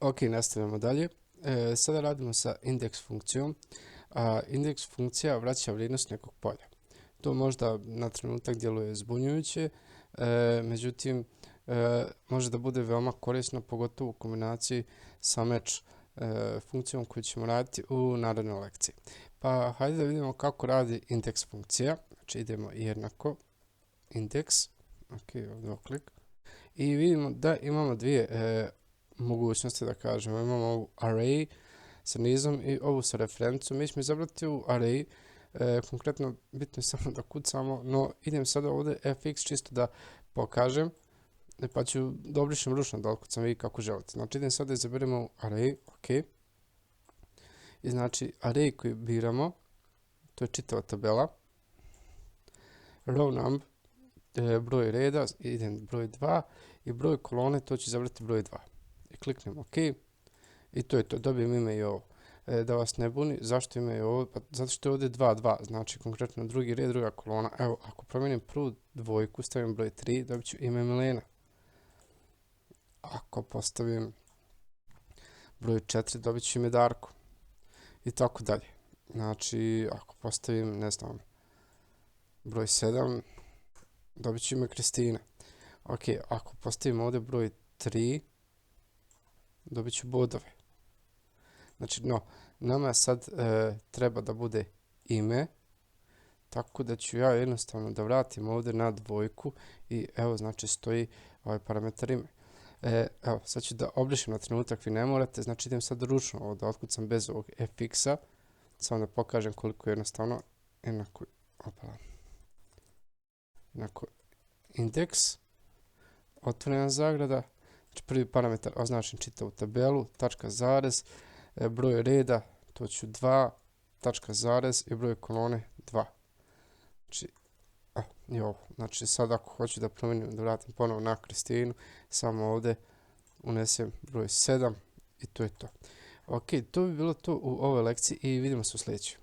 Ok, nastavljamo dalje. Sada radimo sa indeks funkcijom. Indeks funkcija vraća vrijednost nekog polja. To možda na trenutak djeluje zbunjujuće, međutim može da bude veoma korisno, pogotovo u kombinaciji sa match funkcijom koju ćemo raditi u narednoj lekciji. Pa hajde da vidimo kako radi indeks funkcija. Znači idemo jednako indeks, ok, ovdje klik, i vidimo da imamo dvije mogućnosti, da kažemo. Imamo ovu array sa nizom i ovu sa referencom. Mi ćemo izabrati u array, konkretno bitno je samo da kucamo, no idem sada ovdje fx čisto da pokažem, pa ću da obrišem ručno da otkucam, vidi kako želite. Znači idem sada da izaberemo array, ok, i znači array koji biramo, to je čitava tabela, row number, broj reda, idem broj 2 i broj kolone, to ću izabrati broj 2. I kliknem OK i to je to, dobijem ime i ovo. Da vas ne buni, zašto ime i ovo? Pa zato što je ovdje 2, znači konkretno drugi red, druga kolona. Evo, ako promijenim prvu dvojku, stavim broj 3, dobit ću ime Milena. Ako postavim broj 4, dobit ću ime Darko. I tako dalje. Znači, ako postavim, ne znam, broj 7, dobit ću ime Kristina. Ok, ako postavim ovdje broj 3, dobit ću bodove. Znači, no, nama sad treba da bude ime, tako da ću ja jednostavno da vratim ovdje na dvojku i evo, znači, stoji ovaj parametar ime. Evo, sad ću da obrišem na trenutak, vi ne morate, znači idem sad ručno ovo da otkucam bez ovog fx-a, samo da pokažem koliko je jednostavno jednako indeks, otvorena zagrada, znači prvi parametar označim čitavu tabelu, tačka zarez, broj reda, to ću 2, tačka zarez i broj kolone 2. Znači, i ovo. Znači sad ako hoću da promijenim, da vratim ponovo na Kristinu, samo ovdje unesem broj 7 i to je to. Ok, to bi bilo to u ovoj lekciji i vidimo se u sljedećoj.